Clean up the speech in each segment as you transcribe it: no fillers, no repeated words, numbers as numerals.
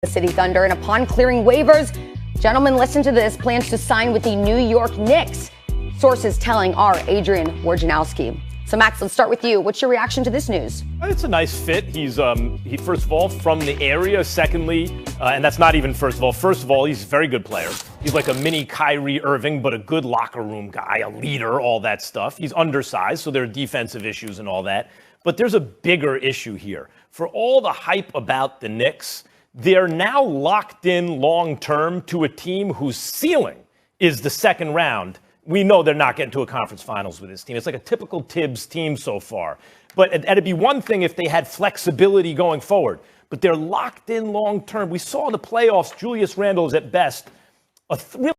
The City Thunder, and upon clearing waivers, gentlemen, listen to this, plans to sign with the New York Knicks. Sources telling our Adrian Wojnarowski. So, Max, let's start with you. What's your reaction to this news? It's a nice fit. He's, first of all, from the area. Secondly, and that's not even first of all, he's a very good player. He's like a mini Kyrie Irving, but a good locker room guy, a leader, all that stuff. He's undersized, so there are defensive issues and all that. But there's a bigger issue here. For all the hype about the Knicks, they're now locked in long-term to a team whose ceiling is the second round. We know they're not getting to a conference finals with this team. It's like a typical Tibbs team so far. But it'd be one thing if they had flexibility going forward. But they're locked in long-term. We saw in the playoffs, Julius Randle is at best a real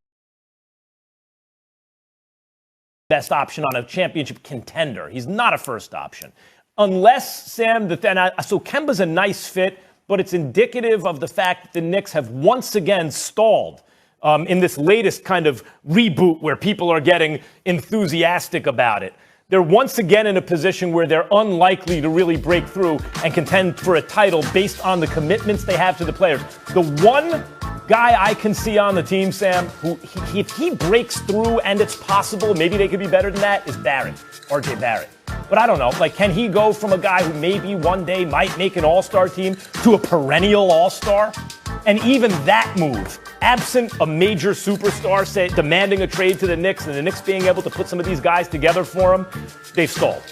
best option on a championship contender. He's not a first option. Unless, Sam, so Kemba's a nice fit, but it's indicative of the fact that the Knicks have once again stalled in this latest kind of reboot where people are getting enthusiastic about it. They're once again in a position where they're unlikely to really break through and contend for a title based on the commitments they have to the players. The one guy I can see on the team, Sam, who if he breaks through and it's possible, maybe they could be better than that, is Barrett, RJ Barrett. But I don't know, can he go from a guy who maybe one day might make an all-star team to a perennial all-star? And even that move, absent a major superstar demanding a trade to the Knicks and the Knicks being able to put some of these guys together for him, they've stalled.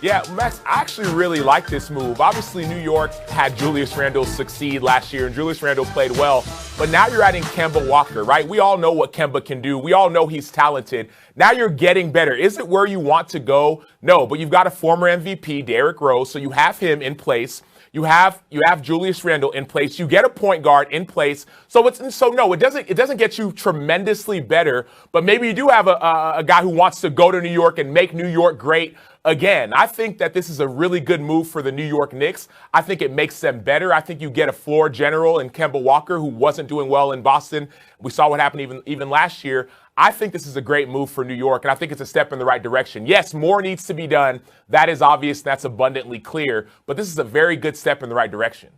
Yeah, Max, I actually really like this move. Obviously, New York had Julius Randle succeed last year, and Julius Randle played well. But now you're adding Kemba Walker, right? We all know what Kemba can do. We all know he's talented. Now you're getting better. Is it where you want to go? No, but you've got a former MVP, Derrick Rose, so you have him in place. You have Julius Randle in place. You get a point guard in place. It doesn't get you tremendously better, but maybe you do have a guy who wants to go to New York and make New York great again. I think that this is a really good move for the New York Knicks. I think it makes them better. I think you get a floor general in Kemba Walker, who wasn't doing well in Boston. We saw what happened even last year. I think this is a great move for New York, and I think it's a step in the right direction. Yes, more needs to be done. That is obvious. That's abundantly clear. But this is a very good step in the right direction.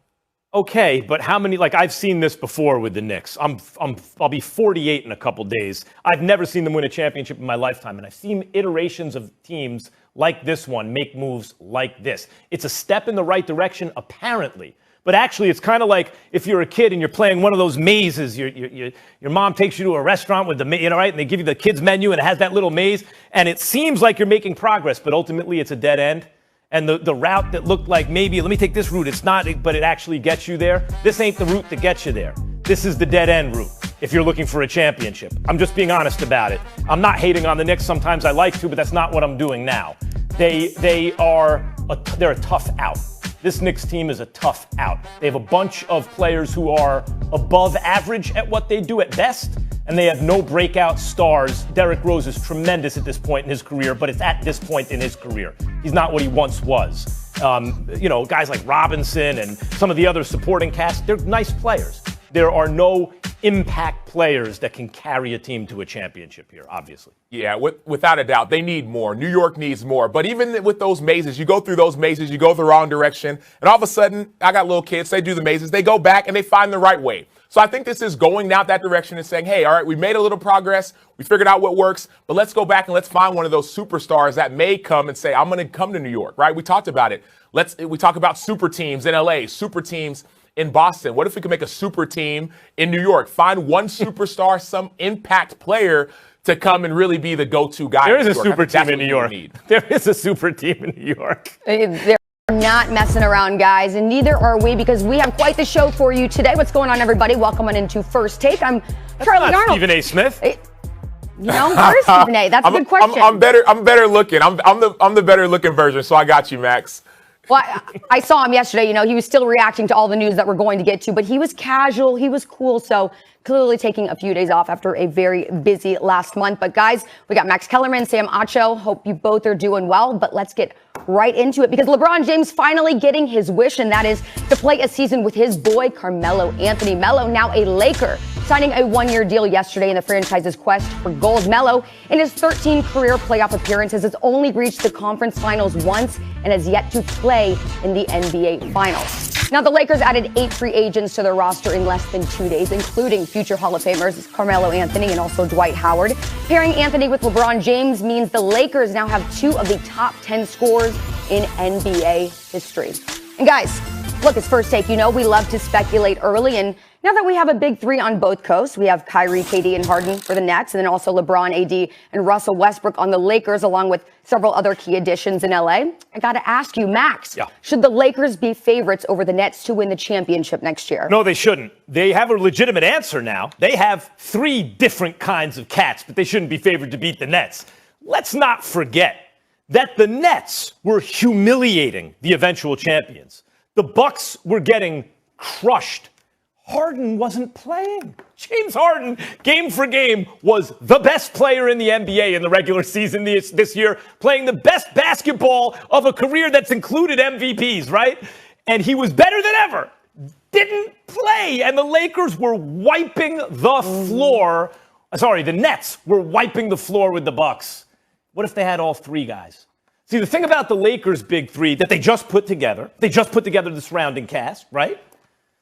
Okay, but how many, I've seen this before with the Knicks. I'll be 48 in a couple days. I've never seen them win a championship in my lifetime, and I've seen iterations of teams like this one make moves like this. It's a step in the right direction, apparently. But actually, it's kind of like if you're a kid and you're playing one of those mazes. Your mom takes you to a restaurant with right? And they give you the kids' menu and it has that little maze. And it seems like you're making progress, but ultimately it's a dead end. And the route that looked like maybe, let me take this route. It's not, but it actually gets you there. This ain't the route that gets you there. This is the dead end route if you're looking for a championship. I'm just being honest about it. I'm not hating on the Knicks. Sometimes I like to, but that's not what I'm doing now. They're a tough out. This Knicks team is a tough out. They have a bunch of players who are above average at what they do at best, and they have no breakout stars. Derrick Rose is tremendous at this point in his career, but it's at this point in his career. He's not what he once was. Guys like Robinson and some of the other supporting cast, they're nice players. There are no impact players that can carry a team to a championship here, obviously. Yeah, without a doubt. They need more. New York needs more. But even with those mazes, you go through those mazes, you go the wrong direction, and all of a sudden, I got little kids, they do the mazes, they go back and they find the right way. So I think this is going down that direction and saying, hey, all right, we made a little progress, we figured out what works, but let's go back and let's find one of those superstars that may come and say, I'm going to come to New York, right? We talked about it. We talk about super teams in LA, super teams in Boston. What if we could make a super team in New York? Find one superstar, some impact player to come and really be the go-to guy. There is a super team in New York. There is a super team in New York. They're not messing around, guys, and neither are we, because we have quite the show for you today. What's going on, everybody? Welcome on into First Take. I'm Charlie Arnold. Stephen A. Smith. Where's Stephen A? That's a good question. I'm better looking. I'm the better looking version, so I got you, Max. Well, I saw him yesterday. He was still reacting to all the news that we're going to get to, but he was casual. He was cool. So clearly taking a few days off after a very busy last month. But guys, we got Max Kellerman, Sam Acho. Hope you both are doing well. But let's get right into it, because LeBron James finally getting his wish, and that is to play a season with his boy Carmelo Anthony. Melo, now a Laker, signing a one-year deal yesterday in the franchise's quest for gold. Melo, in his 13 career playoff appearances, has only reached the conference finals once and has yet to play in the NBA Finals. Now, the Lakers added 8 free agents to their roster in less than 2 days, including future Hall of Famers Carmelo Anthony and also Dwight Howard. Pairing Anthony with LeBron James means the Lakers now have 2 of the top 10 scorers in NBA history. And guys, look, it's First Take. You know, we love to speculate early. And now that we have a big 3 on both coasts, we have Kyrie, KD, and Harden for the Nets, and then also LeBron, AD, and Russell Westbrook on the Lakers, along with several other key additions in LA. I got to ask you, Max, should the Lakers be favorites over the Nets to win the championship next year? No, they shouldn't. They have a legitimate answer now. They have 3 different kinds of cats, but they shouldn't be favored to beat the Nets. Let's not forget that the Nets were humiliating the eventual champions. The Bucks were getting crushed. Harden wasn't playing. James Harden, game for game, was the best player in the NBA in the regular season this year, playing the best basketball of a career that's included MVPs, right? And he was better than ever. Didn't play. And the Lakers were wiping the floor. Sorry, the Nets were wiping the floor with the Bucks. What if they had all 3 guys? See, the thing about the Lakers' big 3 that they just put together the surrounding cast, right?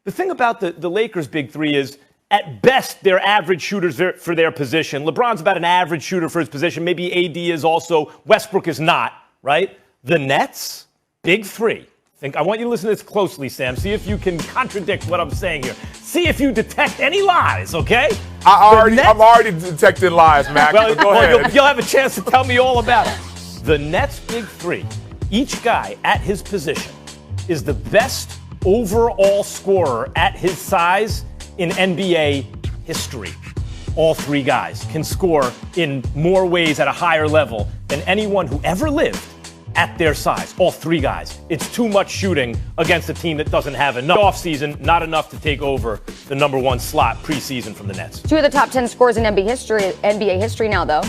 The thing about the Lakers' big 3 is, at best, they're average shooters for their position. LeBron's about an average shooter for his position. Maybe AD is also. Westbrook is not, right? The Nets, big 3. I want you to listen to this closely, Sam. See if you can contradict what I'm saying here. See if you detect any lies, okay? I'm already detecting lies, Max. Well, go ahead. You'll have a chance to tell me all about it. The Nets' big 3, each guy at his position, is the best overall scorer at his size in NBA history. All 3 guys can score in more ways at a higher level than anyone who ever lived at their size. All 3 guys. It's too much shooting against a team that doesn't have enough offseason, not enough to take over the number 1 slot preseason from the Nets. 2 of the top 10 scorers in NBA history now, though.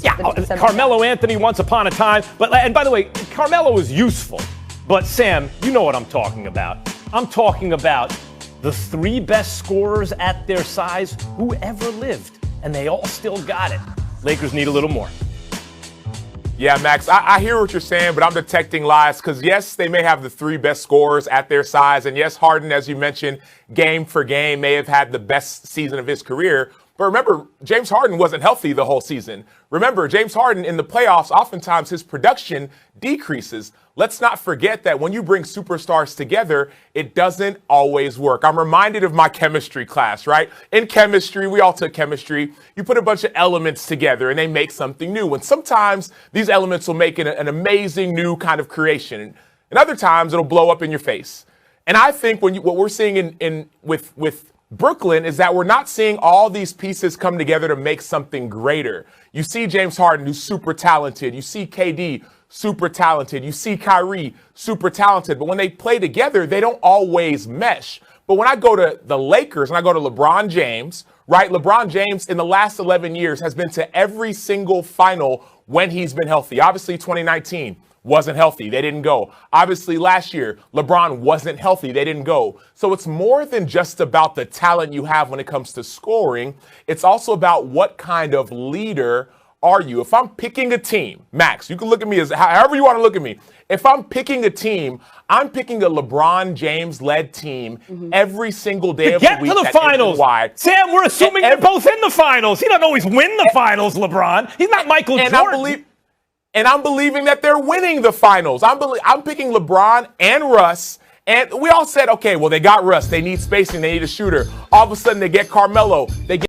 Yeah, Carmelo Anthony once upon a time. And by the way, Carmelo was useful. But Sam, you know what I'm talking about. I'm talking about the 3 best scorers at their size who ever lived, and they all still got it. Lakers need a little more. Yeah, Max, I hear what you're saying, but I'm detecting lies because, yes, they may have the 3 best scorers at their size. And, yes, Harden, as you mentioned, game for game may have had the best season of his career. But remember, James Harden wasn't healthy the whole season. Remember, James Harden in the playoffs, oftentimes his production decreases. Let's not forget that when you bring superstars together, it doesn't always work. I'm reminded of my chemistry class, right? In chemistry, we all took chemistry. You put a bunch of elements together and they make something new. And sometimes these elements will make an amazing new kind of creation. And other times it'll blow up in your face. And I think what we're seeing with Brooklyn is that we're not seeing all these pieces come together to make something greater. You see James Harden, who's super talented. You see KD, super talented. You see Kyrie, super talented. But when they play together, they don't always mesh. But when I go to the Lakers and I go to LeBron James, right? LeBron James in the last 11 years has been to every single final when he's been healthy. Obviously, 2019. Wasn't healthy. They didn't go. Obviously, last year, LeBron wasn't healthy. They didn't go. So it's more than just about the talent you have when it comes to scoring. It's also about what kind of leader are you. If I'm picking a team, Max, you can look at me as however you want to look at me. If I'm picking a team, I'm picking a LeBron James-led team every single day of the week. Get to the finals. Sam, we're assuming they're both in the finals. He doesn't always win the finals, LeBron. He's not Michael Jordan. And I'm believing that they're winning the finals. I'm picking LeBron and Russ. And we all said, okay, well, they got Russ. They need spacing. They need a shooter. All of a sudden, they get Carmelo. They get